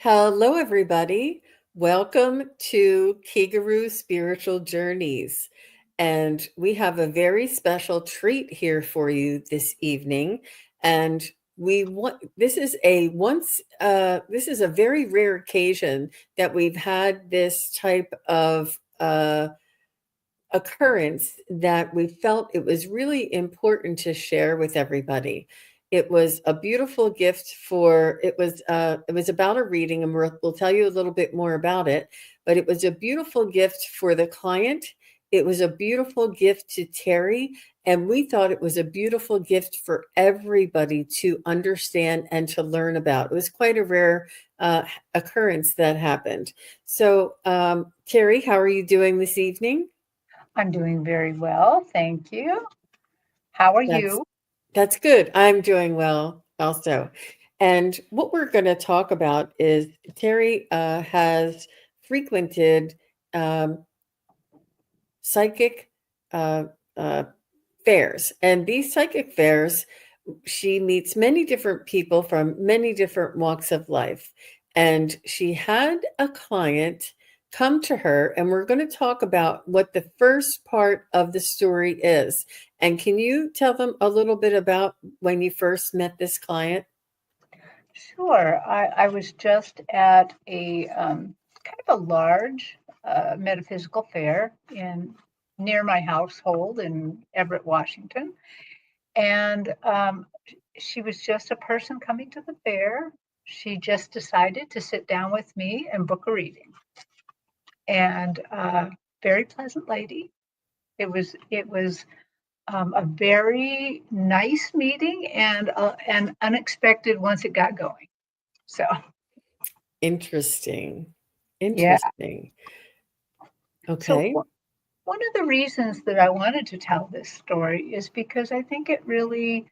Hello, everybody. Welcome to Kigaroo Spiritual Journeys. And we have a very special treat here for you this evening. And we want this is a very rare occasion that we've had this type of occurrence that we felt it was really important to share with everybody. It was a beautiful gift it was about a reading, and we'll tell you a little bit more about it, but it was a beautiful gift for the client. It was a beautiful gift to Terry, and we thought it was a beautiful gift for everybody to understand and to learn about. It was quite a rare occurrence that happened. So, Terry, how are you doing this evening? I'm doing very well, thank you. How are That's you? that's good. I'm doing well also. And what we're going to talk about is Terry has frequented um, psychic uh, uh, fairs. And these psychic fairs, she meets many different people from many different walks of life. And she had a client come to her, and we're going to talk about what the first part of the story is. And can you tell them a little bit about when you first met this client? Sure. I was just at a kind of a large metaphysical fair in near my household in Everett, Washington, and she was just a person coming to the fair. She just decided to sit down with me and book a reading, and very pleasant lady. It was a very nice meeting and unexpected once it got going. So Interesting. yeah. Interesting. So Okay. one of the reasons that I wanted to tell this story is because I think it really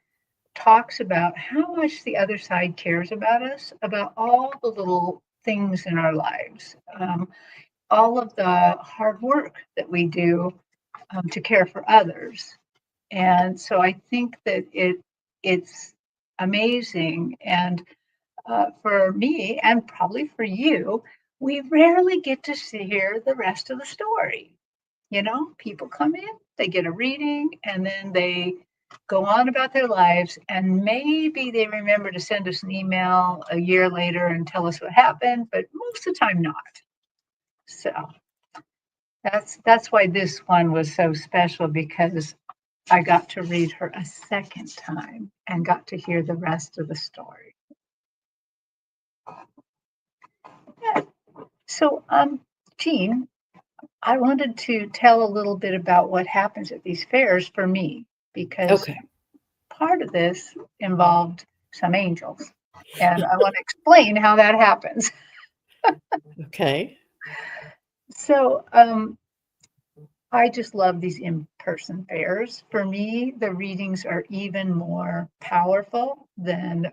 talks about how much the other side cares about us, about all the little things in our lives, all of the hard work that we do to care for others. And so I think that it's amazing. And for me, and probably for you, we rarely get to hear the rest of the story. You know, people come in, they get a reading, and then they go on about their lives. And maybe they remember to send us an email a year later and tell us what happened, but most of the time not. So that's why this one was so special because I got to read her a second time and got to hear the rest of the story. Yeah. So, Jean, I wanted to tell a little bit about what happens at these fairs for me, because Okay. part of this involved some angels. And I want to explain how that happens. Okay. So, I just love these in person fairs. For me, the readings are even more powerful than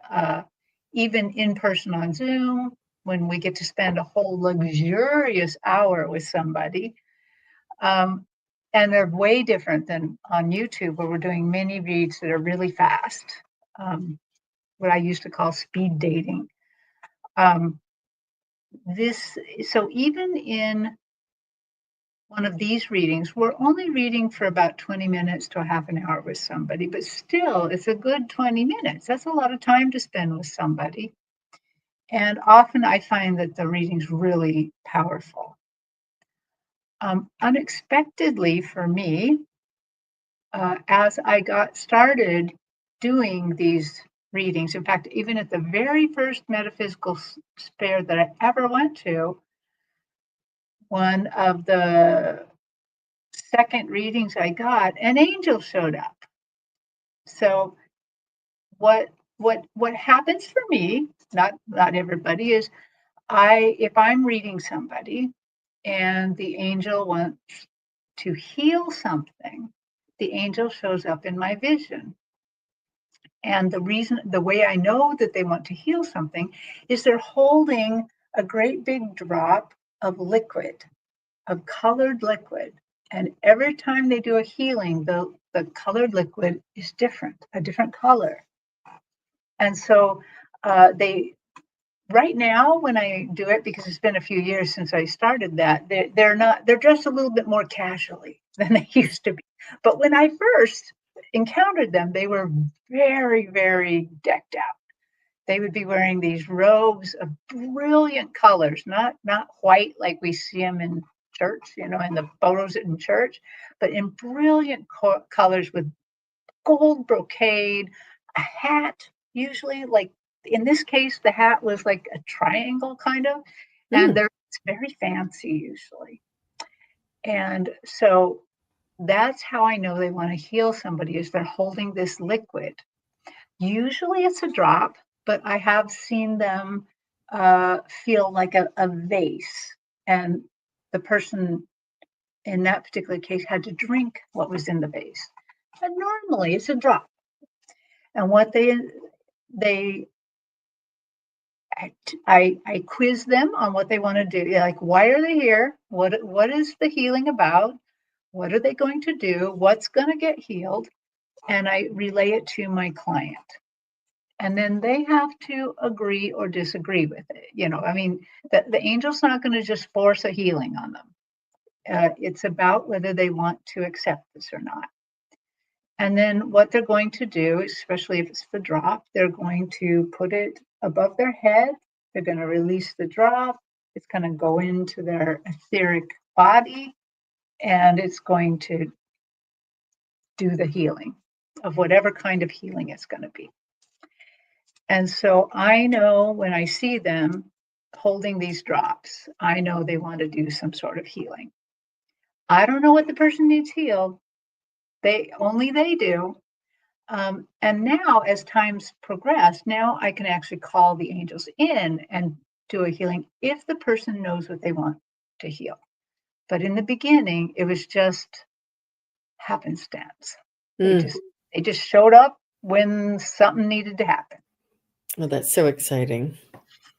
even in person on Zoom when we get to spend a whole luxurious hour with somebody. Um, and they're way different than on YouTube, where we're doing mini reads that are really fast, what I used to call speed dating. Um, this so even in one of these readings, we're only reading for about 20 minutes to a half an hour with somebody, but still, it's a good 20 minutes. That's a lot of time to spend with somebody. And often I find that the reading's really powerful. Unexpectedly for me, as I got started doing these readings, in fact, even at the very first metaphysical fair that I ever went to, one of the second readings I got, an angel showed up. So what happens for me, not everybody, is I if I'm reading somebody and the angel wants to heal something, the angel shows up in my vision. And the way I know that they want to heal something is they're holding a great big drop of liquid, of colored liquid. And every time they do a healing, the colored liquid is different, a different color. And so they right now when I do it, because it's been a few years since I started that, they're dressed a little bit more casually than they used to be. But when I first encountered them, they were very, very decked out. They would be wearing these robes of brilliant colors, not white like we see them in church, in the photos in church, but in brilliant colors with gold brocade, a hat, usually like in this case, the hat was like a triangle kind of, and Mm. they're it's very fancy usually. And so that's how I know they want to heal somebody is they're holding this liquid. Usually it's a drop, but I have seen them feel like a vase, and the person in that particular case had to drink what was in the vase. But normally it's a drop. And what they I quiz them on what they want to do. Yeah, like why are they here? What is the healing about? What are they going to do? What's going to get healed? And I relay it to my client. And then they have to agree or disagree with it. I mean, the angel's not going to just force a healing on them. It's about whether they want to accept this or not. And then what they're going to do, especially if it's the drop, they're going to put it above their head. They're going to release the drop. It's going to go into their etheric body and it's going to do the healing of whatever kind of healing it's going to be. And so I know when I see them holding these drops, I know they want to do some sort of healing. I don't know what the person needs healed. They do. And now, as times progress, now I can actually call the angels in and do a healing if the person knows what they want to heal. But in the beginning, it was just happenstance. They Mm. just they just showed up when something needed to happen. Oh, that's so exciting.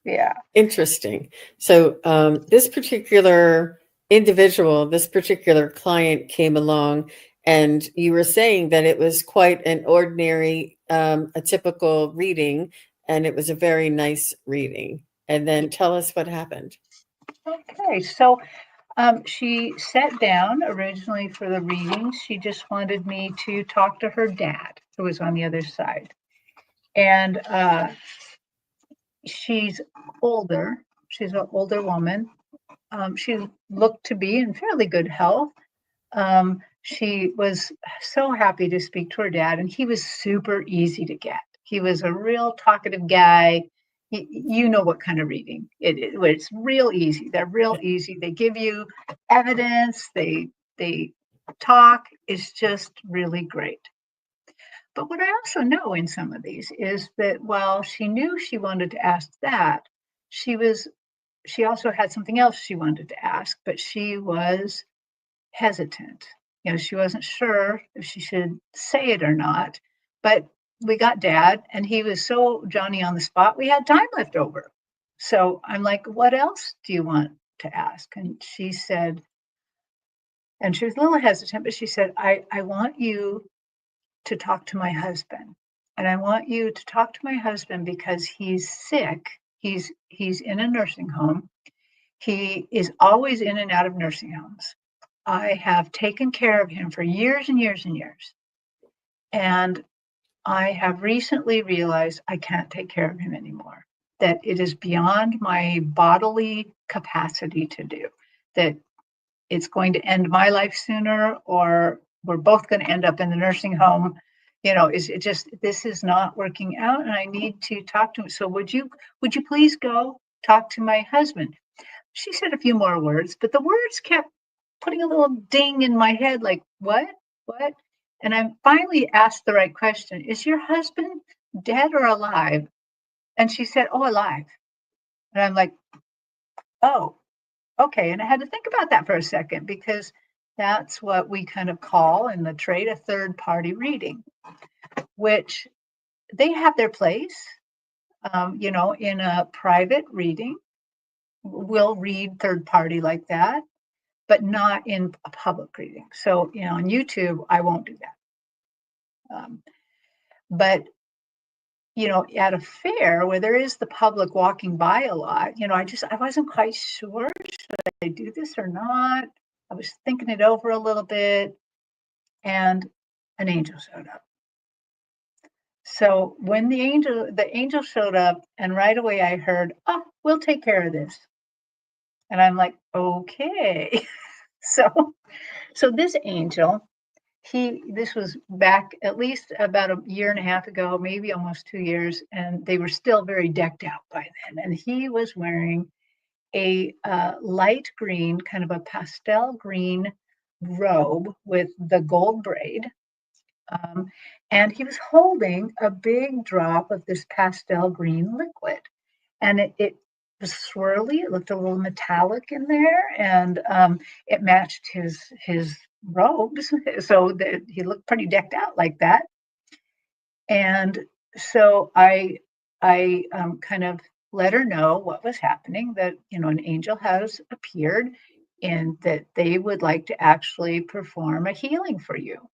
Yeah. Interesting. So, this particular individual, this particular client came along, and you were saying that it was quite an ordinary, a typical reading, and it was a very nice reading. And then tell us what happened. Okay. So she sat down originally for the reading. She just wanted me to talk to her dad, who was on the other side. And she's older. She's an older woman. She looked to be in fairly good health. She was so happy to speak to her dad, and he was super easy to get. He was a real talkative guy. You know what kind of reading it is. It's real easy. They're real easy. They give you evidence. They talk. It's just really great. But what I also know in some of these is that while she knew she wanted to ask that, she was she also had something else she wanted to ask, but she was hesitant. She wasn't sure if she should say it or not. But we got dad, and he was so Johnny on the spot, we had time left over. So I'm like, what else do you want to ask? And she said, and she was a little hesitant, but she said, I want you to talk to my husband. And I want you to talk to my husband because he's sick. He's in a nursing home. He is always in and out of nursing homes. I have taken care of him for years and years and years. And I have recently realized I can't take care of him anymore, that it is beyond my bodily capacity to do, that it's going to end my life sooner, or we're both going to end up in the nursing home. Is it just this is not working out, and I need to talk to him. So would you please go talk to my husband? She said a few more words, but the words kept putting a little ding in my head, like, what? What? And I finally asked the right question. Is your husband dead or alive? And she said, oh, alive. And I'm like, oh, okay. And I had to think about that for a second because that's what we kind of call in the trade a third party reading, which they have their place, in a private reading. We'll read third party like that, but not in a public reading. So, on YouTube, I won't do that. But at a fair where there is the public walking by a lot, I wasn't quite sure, should I do this or not? I was thinking it over a little bit, and an angel showed up. So when the angel showed up, and right away I heard, "Oh, we'll take care of this." And I'm like, "Okay." So so this angel, this was back at least about a year and a half ago, maybe almost 2 years, and they were still very decked out by then. And he was wearing a light green, kind of a pastel green robe with the gold braid. Um, and he was holding a big drop of this pastel green liquid. And it was swirly. It looked a little metallic in there, and it matched his robes, so that he looked pretty decked out like that. And so I kind of let her know what was happening, that an angel has appeared, and that they would like to actually perform a healing for you.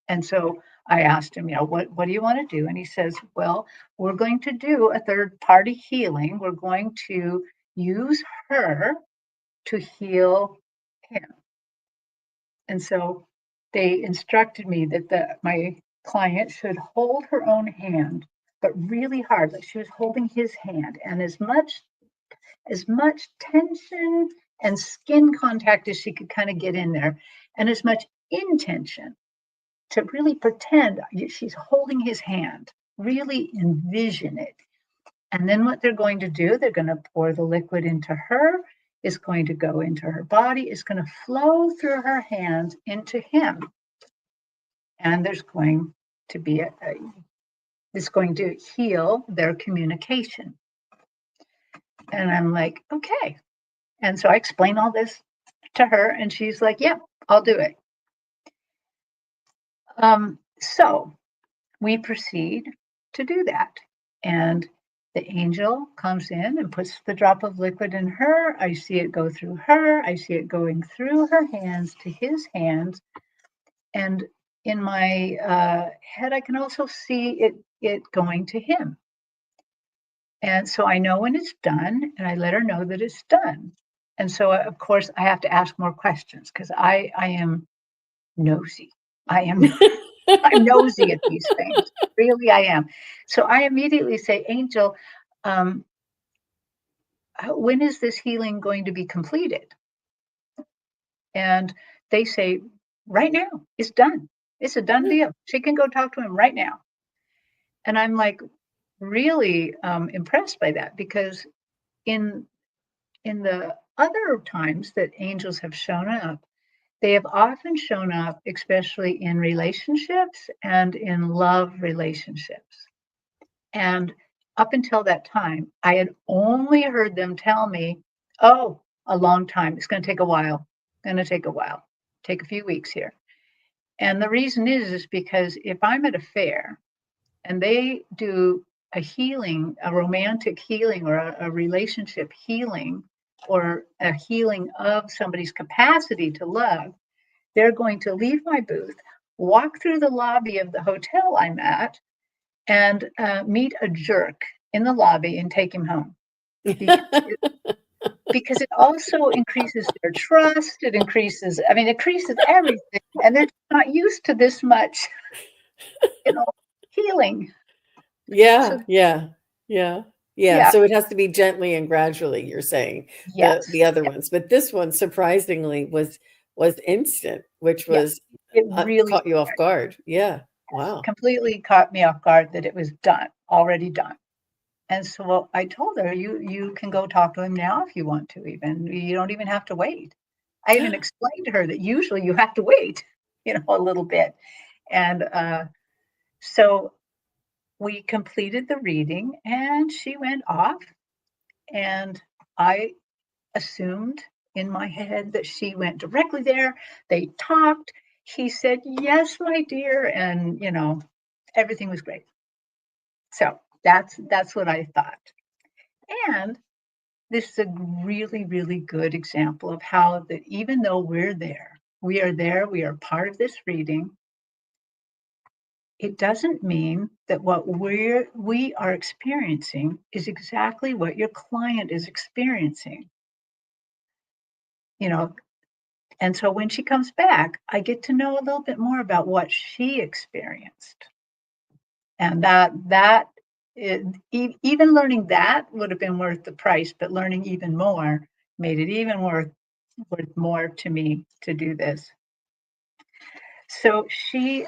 And so I asked him, what do you want to do? And he says, well, we're going to do a third party healing. We're going to use her to heal him. And so they instructed me that my client should hold her own hand, but really hard, like she was holding his hand, and as much tension and skin contact as she could kind of get in there, and as much intention to really pretend she's holding his hand, really envision it. And then what they're going to do, they're going to pour the liquid into her, it's going to go into her body, it's going to flow through her hands into him. And there's going to be it's going to heal their communication. And I'm like, okay. And so I explain all this to her, and she's like, yep, I'll do it. So we proceed to do that. And the angel comes in and puts the drop of liquid in her. I see it go through her. I see it going through her hands to his hands. And in my head, I can also see it going to him. And so I know when it's done, and I let her know that it's done. And so, of course, I have to ask more questions, because I am nosy. I am I'm nosy at these things. Really, I am. So I immediately say, Angel, um, when is this healing going to be completed? And they say, right now, it's done. It's a done deal. She can go talk to him right now. And I'm like really impressed by that, because in the other times that angels have shown up, they have often shown up, especially in relationships and in love relationships. And up until that time, I had only heard them tell me, oh, a long time. It's going to take a while. Going to take a while. Take a few weeks here. And the reason is because if I'm at a fair and they do a healing, a romantic healing, or a relationship healing, or a healing of somebody's capacity to love, they're going to leave my booth, walk through the lobby of the hotel I'm at, and meet a jerk in the lobby and take him home. Because it also increases their trust. It increases everything. And they're not used to this much, healing. Yeah, So, yeah, yeah, yeah. yeah, So it has to be gently and gradually, you're saying, yes, the other yeah, ones. But this one surprisingly was instant, which yeah. was It really caught you off guard. Yeah. Wow. completely caught me off guard that it was done, already done. And so I told her, you can go talk to him now if you want to, even. You don't even have to wait. I even explained to her that usually you have to wait, a little bit. And so we completed the reading, and she went off, and I assumed in my head that she went directly there. They talked. He said, yes, my dear. And, everything was great. So that's what I thought. And this is a really, really good example of how that even though we are there, we are part of this reading. it doesn't mean that what we are experiencing is exactly what your client is experiencing. You know, and so when she comes back, I get to know a little bit more about what she experienced. And even learning that would have been worth the price, but learning even more made it even worth more to me to do this. So she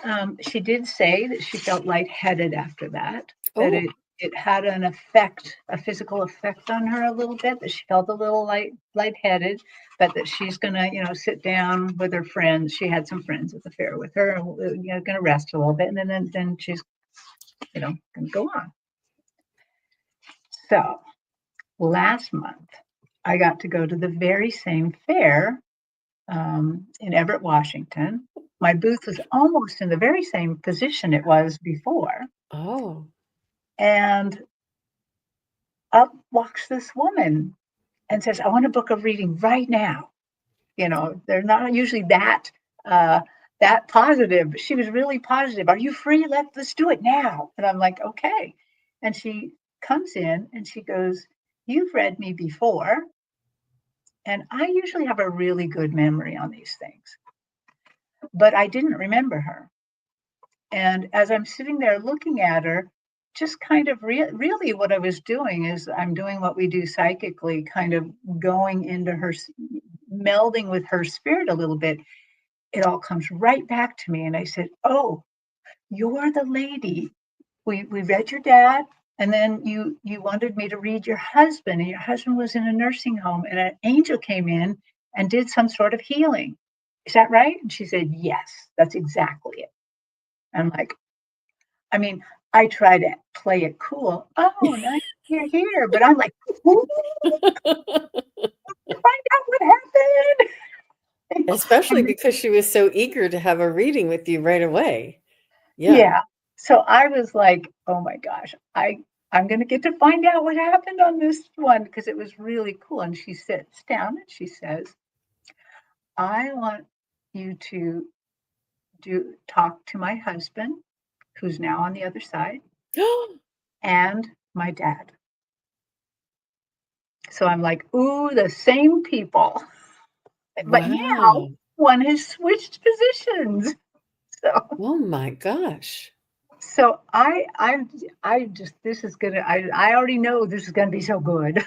did say that she felt lightheaded after that, that Oh, it had an effect, a physical effect on her a little bit, that she felt a little lightheaded, but that she's gonna, sit down with her friends. She had some friends at the fair with her, and gonna rest a little bit, and then she's, gonna go on. So last month, I got to go to the very same fair in Everett, Washington. My booth was almost in the very same position it was before. oh, And up walks this woman and says, I want to book a reading right now. They're not usually uh, that positive, but she was really positive. Are you free? Let's do it now. And I'm like, okay. And she comes in and she goes, you've read me before. And I usually have a really good memory on these things, but I didn't remember her. And as I'm sitting there looking at her, just kind of really what I was doing is I'm doing what we do psychically, kind of going into her, melding with her spirit a little bit. It all comes right back to me. And I said, oh, you're the lady. We read your dad, and then you wanted me to read your husband, and your husband was in a nursing home, and an angel came in and did some sort of healing. Is that right? And she said, yes, that's exactly it. I'm like, I mean, I try to play it cool. Oh, nice you're here. But I'm like, ooh, find out what happened. especially And because she was so eager to have a reading with you right away. Yeah. yeah. So I was like, oh my gosh, I'm gonna get to find out what happened on this one because it was really cool. And she sits down and she says, I want you to talk to my husband, who's now on the other side, and my dad. So I'm like, ooh, the same people. But now Wow. one has switched positions. So Oh my gosh. so I just this is gonna I already know this is gonna be so good.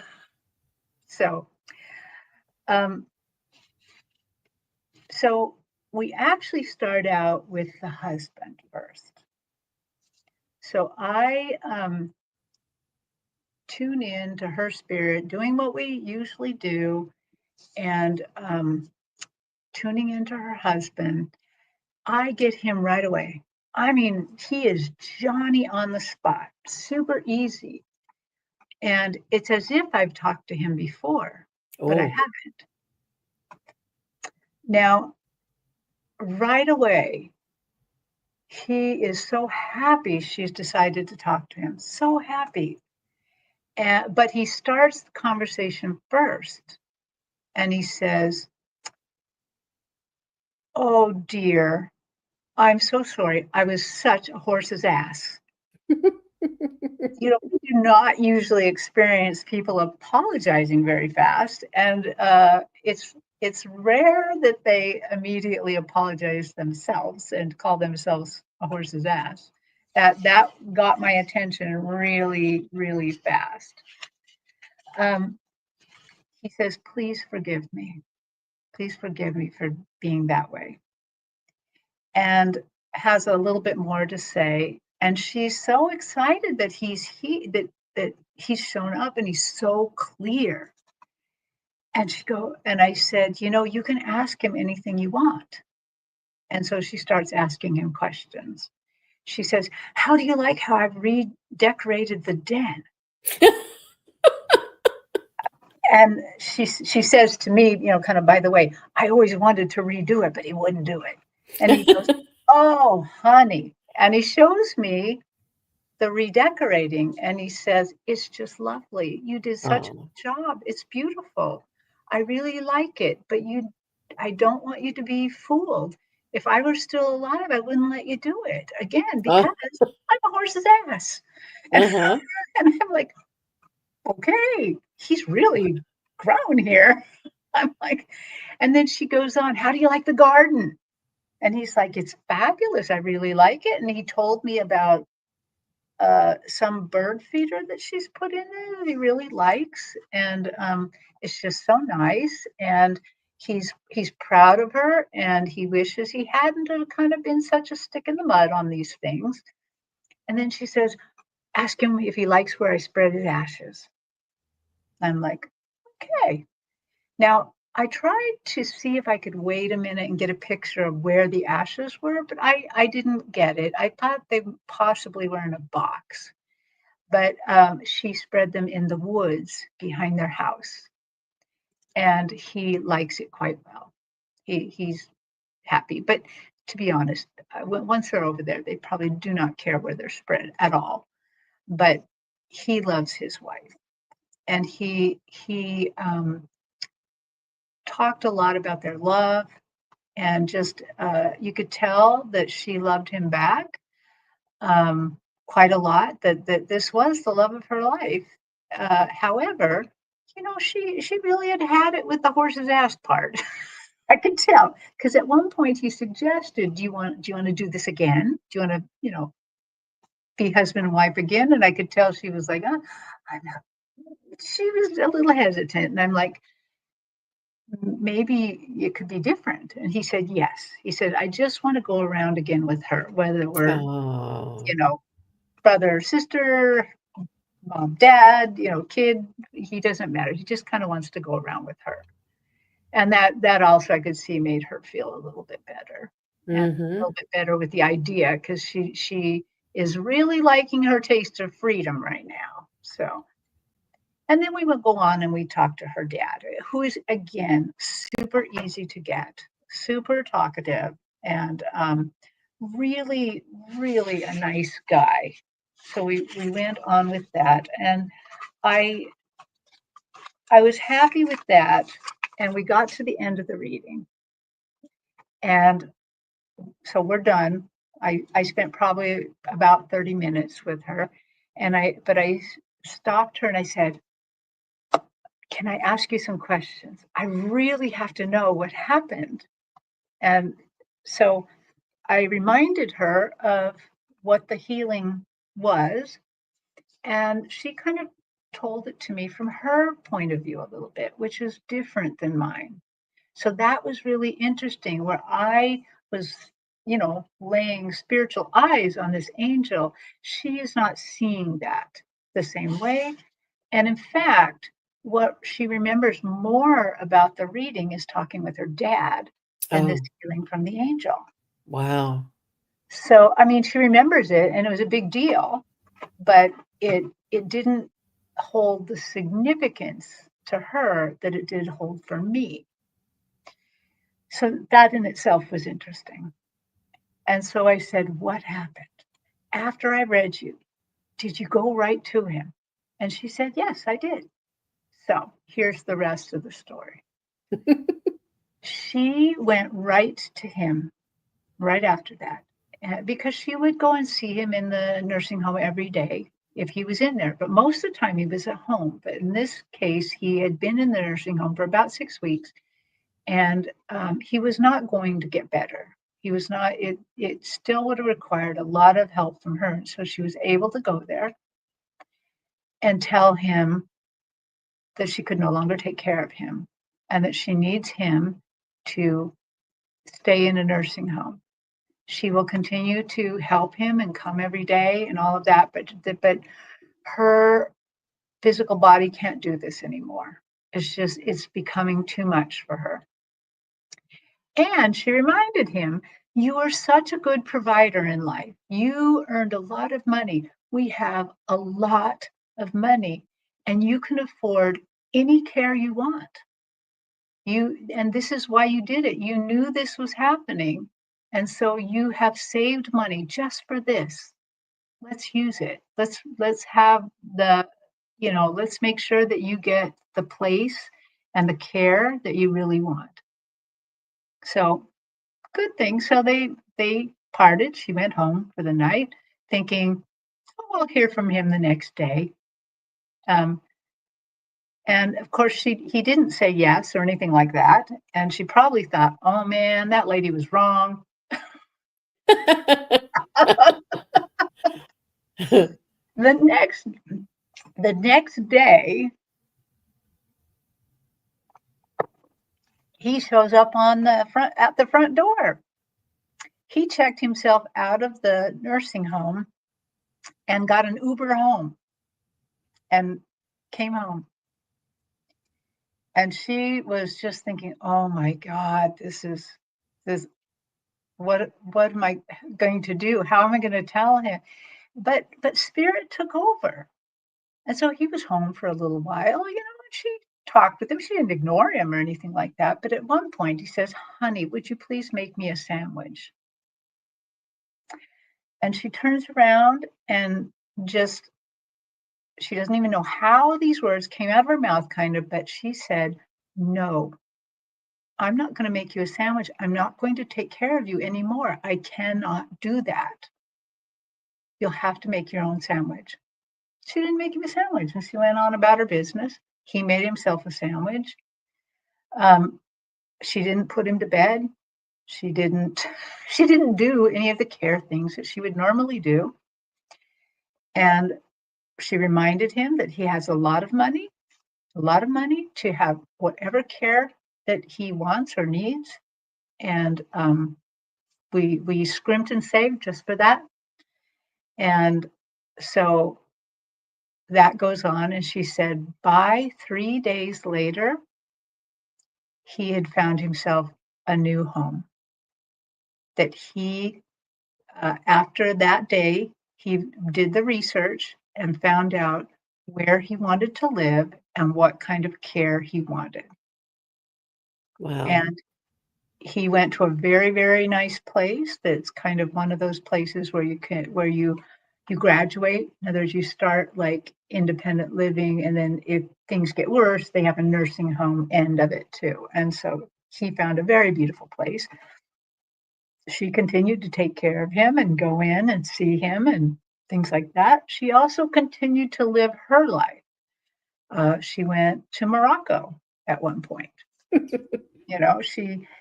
So um so we actually start out with the husband first. So I tune in to her spirit, doing what we usually do, and tuning into her husband. I get him right away. I mean, he is Johnny on the spot, super easy. And it's as if I've talked to him before, but I Oh, haven't. Now, right away, he is so happy she's decided to talk to him. So happy. But he starts the conversation first and he says, oh dear, I'm so sorry. I was such a horse's ass. We do not usually experience people apologizing very fast, and it's rare that they immediately apologize themselves and call themselves a horse's ass. That got my attention really, really fast. Um, he says, "Please forgive me. Please forgive me for being that way," and has a little bit more to say. And she's so excited that that he's shown up and he's so clear. And I said, you can ask him anything you want. And so she starts asking him questions. She says, how do you like how I've redecorated the den? And she says to me, kind of by the way, I always wanted to redo it, but he wouldn't do it. And he goes, oh, honey. And he shows me the redecorating and he says, it's just lovely. You did such a oh, good job. It's beautiful. I really like it, but I don't want you to be fooled. if I were still alive, I wouldn't let you do it again Oh, because I'm a horse's ass." And, uh-huh. and I'm like, "Okay, he's really grown here." I'm like, and then she goes on, "How do you like the garden?" And he's like, "It's fabulous. I really like it." And he told me about some bird feeder that she's put in there that he really likes, and it's just so nice. And he's proud of her, and he wishes he hadn't have kind of been such a stick in the mud on these things. And then she says, "Ask him if he likes where I spread his ashes." I'm like, okay. Now, I tried to see if I could wait a minute and get a picture of where the ashes were, but I didn't get it. I thought they possibly were in a box, but she spread them in the woods behind their house, and he likes it quite well. He's happy, but to be honest, once they're over there, they probably do not care where they're spread at all. But he loves his wife, and he talked a lot about their love, and just you could tell that she loved him back, um, quite a lot. That this was the love of her life. However, she really had had it with the horse's ass part. I could tell because at one point he suggested, "Do you want to do this again? Do you want to be husband and wife again?" And I could tell she was like, I'm not. She was a little hesitant, and I'm like, "Maybe it could be different." And he said, "Yes." He said, "I just want to go around again with her, whether we're, you Oh. know, brother, sister, mom, dad, kid. He doesn't matter. He just kind of wants to go around with her." And that also I could see made her feel a little bit better, and a Mhm. little bit better with the idea because she is really liking her taste of freedom right now. So, and then we would go on and we talked to her dad, who is again super easy to get, super talkative, and really, really a nice guy. So we went on with that, and I I was happy with that, and we got to the end of the reading, and so we're done. I spent probably about 30 minutes with her, and I stopped her and I said, "Can I ask you some questions? I really have to know what happened." And so I reminded her of what the healing was, and she kind of told it to me from her point of view a little bit, which is different than mine. So that was really interesting where I was, laying spiritual eyes on this angel. She is not seeing that the same way. And in fact, what she remembers more about the reading is talking with her dad than this Oh, healing from the angel. wow. So, I mean, she remembers it and it was a big deal, but it didn't hold the significance to her that it did hold for me. So that in itself was interesting. And so I said, "What happened? After I read you, did you go right to him?" And she said, "Yes, I did." So here's the rest of the story. She went right to him right after that because she would go and see him in the nursing home every day if he was in there. But most of the time he was at home. But in this case, he had been in the nursing home for about 6 weeks, and he was not going to get better. He was not. It still would have required a lot of help from her. So she was able to go there and tell him that she could no longer take care of him, and that she needs him to stay in a nursing home. She will continue to help him and come every day and all of that, but her physical body can't do this anymore. It's becoming too much for her. And she reminded him, "You are such a good provider in life. You earned a lot of money. We have a lot of money, and you can afford any care you want. And this is why you did it. You knew this was happening. And so you have saved money just for this. Let's use it. Let's have let's make sure that you get the place and the care that you really want." So good thing. So they parted. She went home for the night, thinking, "Oh, I'll hear from him the next day." Um, and of course, he didn't say yes or anything like that. And she probably thought, "Oh man, that lady was wrong." the next the next day, he shows up on the front at the front door. He checked himself out of the nursing home and got an Uber home and came home. And she was just thinking, "Oh my God, this what am I going to do? How am I going to tell him?" But spirit took over. And so he was home for a little while, and she talked with him. She didn't ignore him or anything like that. But at one point he says, "Honey, would you please make me a sandwich?" And she turns around and just she doesn't even know how these words came out of her mouth, kind of, but she said, "No, I'm not going to make you a sandwich. I'm not going to take care of you anymore. I cannot do that. You'll have to make your own sandwich." She didn't make him a sandwich, and she went on about her business. He made himself a sandwich. Um, she didn't put him to bed. She didn't she didn't do any of the care things that she would normally do. And she reminded him that he has a lot of money to have whatever care that he wants or needs. And we scrimped and saved just for that. And so that goes on. And she said, by 3 days later, he had found himself a new home. That after that day, he did the research and found out where he wanted to live and what kind of care he wanted. Wow. And he went to a very, very nice place that's kind of one of those places where you graduate. In other words, you start like independent living, and then if things get worse, they have a nursing home end of it too. And so he found a very beautiful place. She continued to take care of him and go in and see him and things like that. She also continued to live her life. She went to Morocco at one point.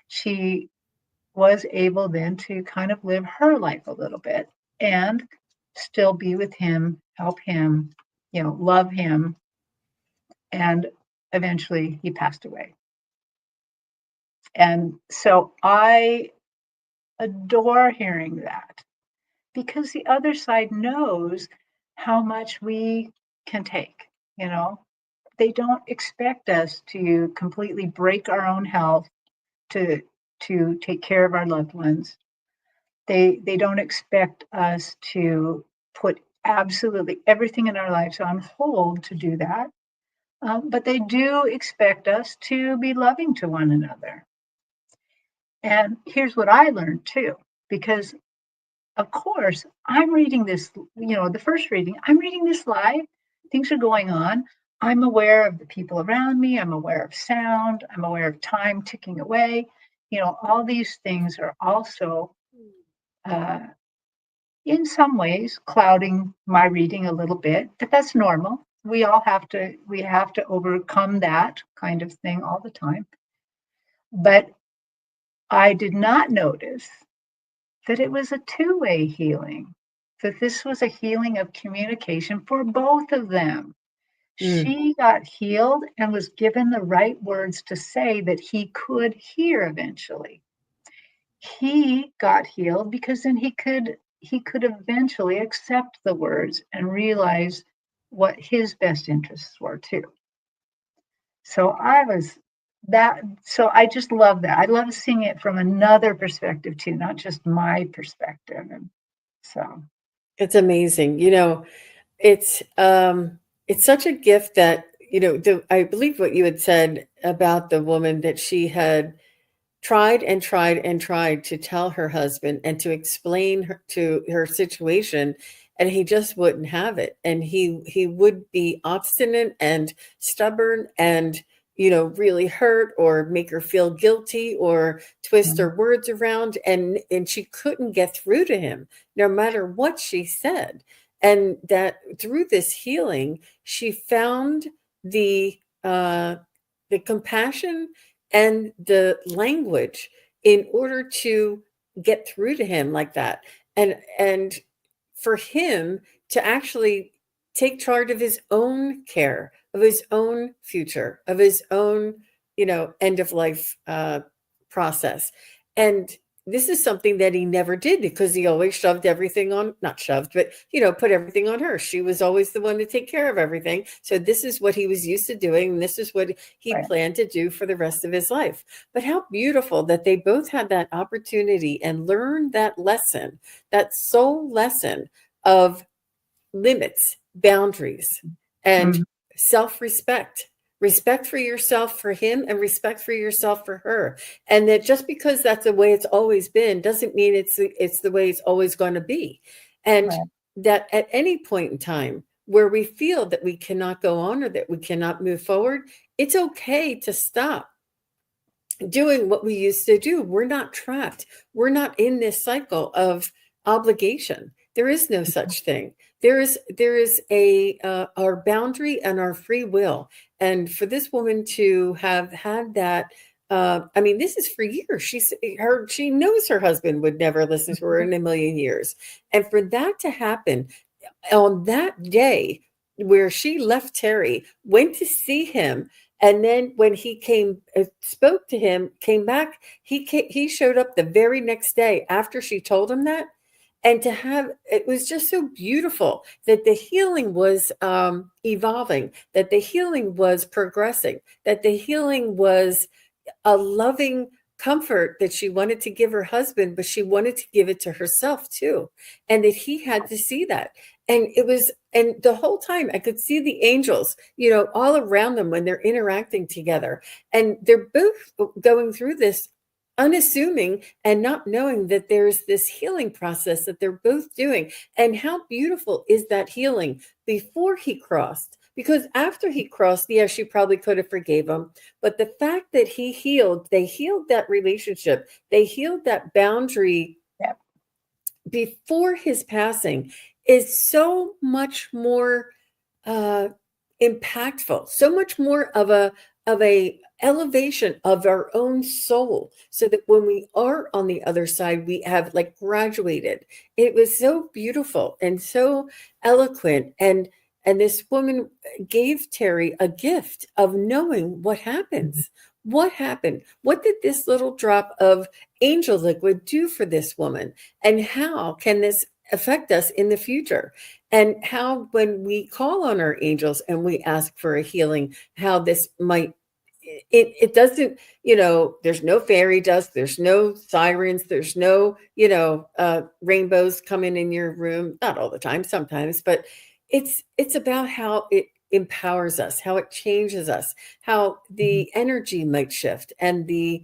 She was able then to kind of live her life a little bit and still be with him, help him, love him. And eventually he passed away. And so I adore hearing that because the other side knows how much we can take, you know. They don't expect us to completely break our own health to take care of our loved ones. They don't expect us to put absolutely everything in our lives on hold to do that. But they do expect us to be loving to one another. And here's what I learned too, because of course, I'm reading this, the first reading, I'm reading this live. Things are going on. I'm aware of the people around me. I'm aware of sound. I'm aware of time ticking away. All these things are also, uh, in some ways, clouding my reading a little bit, but that's normal. We have to overcome that kind of thing all the time. But I did not notice that it was a two-way healing, that this was a healing of communication for both of them. Mm. She got healed and was given the right words to say that he could hear eventually. He got healed because then he could eventually accept the words and realize what his best interests were too. So I just love that. I love seeing it from another perspective too, not just my perspective. And so, It's amazing. It's such a gift that, I believe what you had said about the woman that she had tried and tried and tried to tell her husband and to explain to her situation, and he just wouldn't have it. And he would be obstinate and stubborn and really hurt or make her feel guilty or twist Mhm. her words around, and she couldn't get through to him no matter what she said. And that through this healing, she found the uh, the compassion and the language in order to get through to him like that, and for him to actually take charge of his own care, of his own future, of his own, end of life process. And this is something that he never did because he always shoved everything on, not shoved, but, put everything on her. She was always the one to take care of everything. So this is what he was used to doing. And this is what he Right. planned to do for the rest of his life. But how beautiful that they both had that opportunity and learned that lesson, that soul lesson of limits, boundaries, and Mhm. self-respect. Respect for yourself for him and respect for yourself for her. And that just because that's the way it's always been doesn't mean it's the way it's always going to be. And Right. that at any point in time where we feel that we cannot go on or that we cannot move forward, it's okay to stop doing what we used to do. We're not trapped. We're not in this cycle of obligation. There is no such thing. There is a our boundary and our free will. And for this woman to have had that, I mean, this is for years. She knows her husband would never listen to her Mhm. in a million years, and for that to happen on that day where she left Terry, went to see him, and then when he came, spoke to him, came back, he showed up the very next day after she told him that. And to have, it was just so beautiful that the healing was evolving, that the healing was progressing, that the healing was a loving comfort that she wanted to give her husband, but she wanted to give it to herself too. And that he had to see that. And the whole time I could see the angels, all around them when they're interacting together. And they're both going through this unassuming and not knowing that there's this healing process that they're both doing. And how beautiful is that healing before he crossed? Because after he crossed, yes, she probably could have forgave him, but the fact that they healed that relationship, they healed that boundary Yep. before his passing is so much more uh, impactful, so much more of a elevation of our own soul, so that when we are on the other side, we have like graduated. It was so beautiful and so eloquent, and this woman gave Terry a gift of knowing what Mhm. happens. What happened? What did this little drop of angel liquid do for this woman? And how can this affect us in the future? And how, when we call on our angels and we ask for a healing, how this might, it doesn't, there's no fairy dust, there's no sirens, there's no, rainbows coming in your room, not all the time, sometimes, but it's about how it empowers us, how it changes us, how Mhm. the energy might shift, and the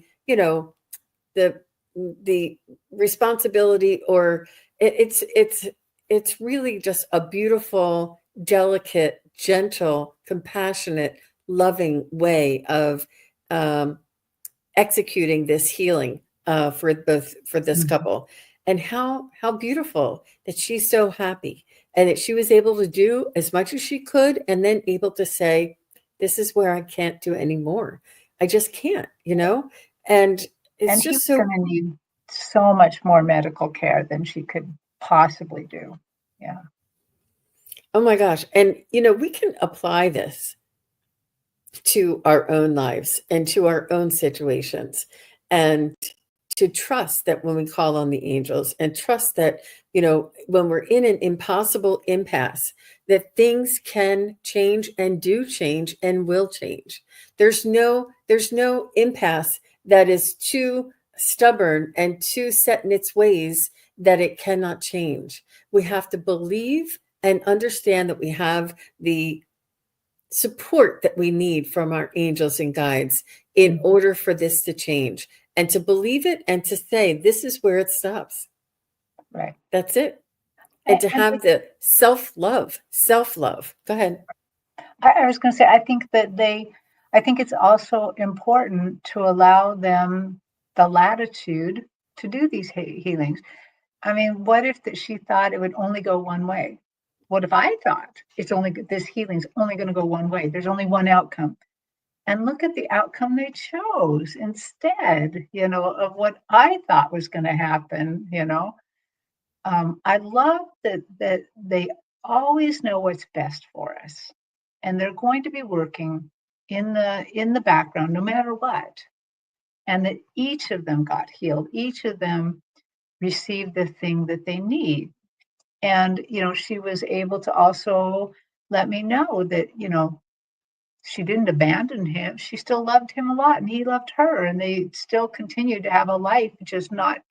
the responsibility, or it's really just a beautiful, delicate, gentle, compassionate, loving way of um, executing this healing for this Mhm. couple. And how beautiful that she's so happy and that she was able to do as much as she could, and then able to say, this is where I can't do anymore. I just can't. And And it's he just was so. gonna need so much more medical care than she could possibly do. Yeah. Oh my gosh. And, we can apply this to our own lives and to our own situations, and to trust that when we call on the angels, and trust that, when we're in an impossible impasse, that things can change and do change and will change. There's no impasse that is too stubborn and too set in its ways that it cannot change. We have to believe and understand that we have the support that we need from our angels and guides in Mhm. order for this to change, and to believe it and to say, this is where it stops. Right. That's it. And A to and have the self love. Go ahead. I was gonna say, I think that they I think it's also important to allow them the latitude to do these healings. I mean, what if that she thought it would only go one way? What if I thought this healing's only going to go one way? There's only one outcome. And look at the outcome they chose instead, of what I thought was going to happen. I love that they always know what's best for us, and they're going to be working in the background no matter what. And that each of them got healed. Each of them received the thing that they need. And she was able to also let me know that she didn't abandon him. She still loved him a lot, and he loved her, and they still continued to have a life, just not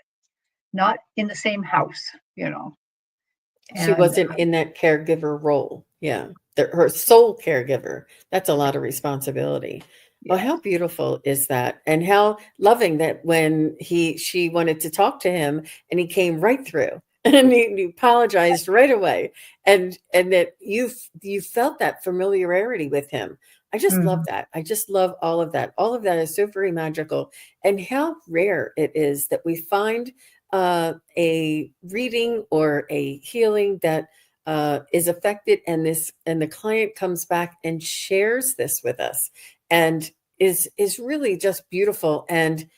in the same house. She And wasn't in that caregiver role. Yeah. Her sole caregiver. That's a lot of responsibility. Well, yes. how beautiful is that? And how loving that when she wanted to talk to him and he came right through and he apologized right away. And that you felt that familiarity with him. I just love Mhm. that. I just love all of that. All of that is so very magical. And how rare it is that we find a reading or a healing that is affected, and the client comes back and shares this with us, and is really just beautiful. And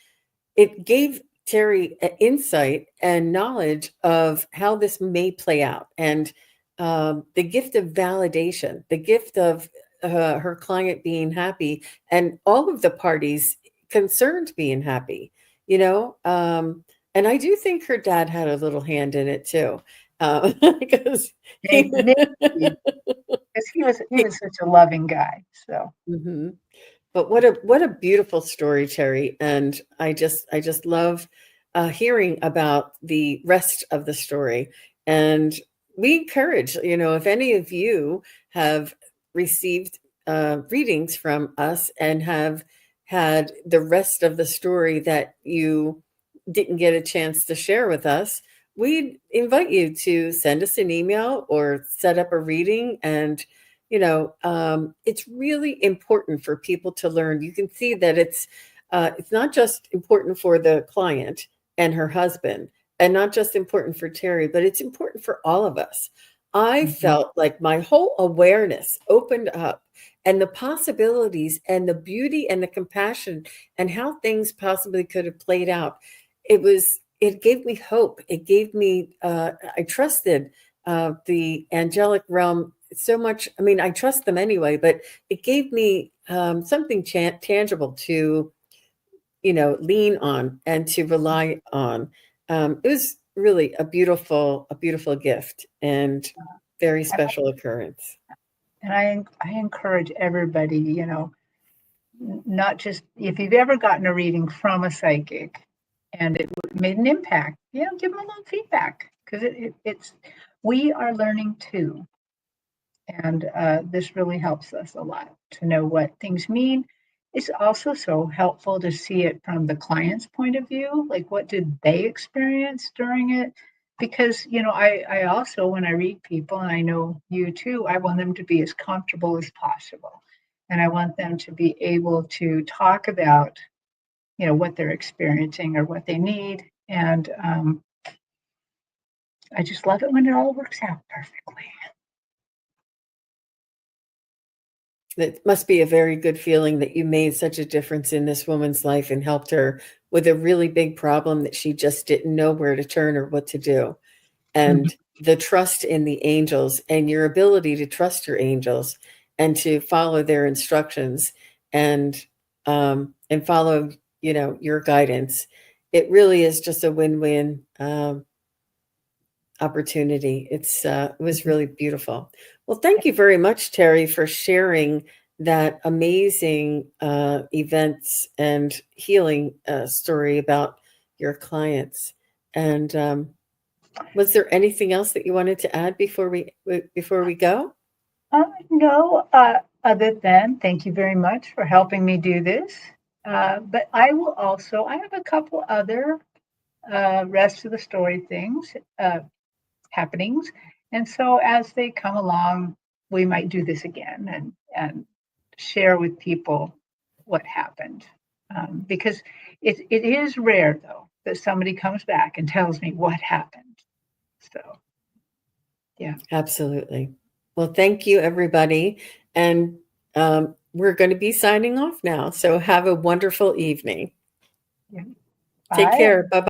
it gave Terry an insight and knowledge of how this may play out, and the gift of validation, the gift of her client being happy, and all of the parties concerned being happy. You know, and I do think her dad had a little hand in it too, because he. Maybe, because he was such a loving guy. So Mhm. But what a beautiful story, Terry, and I just love hearing about the rest of the story. And we encourage, if any of you have received readings from us and have had the rest of the story that you didn't get a chance to share with us, we invite you to send us an email or set up a reading. And it's really important for people to learn. You can see that it's not just important for the client and her husband, and not just important for Terry, but it's important for all of us. I mhm. felt like my whole awareness opened up, and the possibilities and the beauty and the compassion and how things possibly could have played out. It gave me hope. It gave me I trusted the angelic realm so much. I mean, I trust them anyway, but it gave me something tangible to, lean on and to rely on. It was really a beautiful gift and very And special occurrence. I encourage everybody, not just if you've ever gotten a reading from a psychic and it made an impact, give them a little feedback, because it's we are learning too. And this really helps us a lot to know what things mean. It's also so helpful to see it from the client's point of view, like what did they experience during it? Because, I also, when I read people, and I know you too, I want them to be as comfortable as possible. And I want them to be able to talk about, what they're experiencing or what they need. And I just love it when it all works out perfectly. It must be a very good feeling that you made such a difference in this woman's life and helped her with a really big problem that she just didn't know where to turn or what to do. Mhm. And the trust in the angels and your ability to trust your angels and to follow their instructions and follow, your guidance. It really is just a win-win opportunity. It was really beautiful. Well, thank you very much, Terry, for sharing that amazing events and healing story about your clients. And was there anything else that you wanted to add before we go? No, other than thank you very much for helping me do this. But I have a couple other rest of the story things, happenings. And so as they come along, we might do this again and share with people. what happened. Because it is rare, though, that somebody comes back and tells me what happened. So, yeah. Absolutely. Well, thank you, everybody. And we're going to be signing off now. So have a wonderful evening. Yeah. Take Bye. care. Bye bye.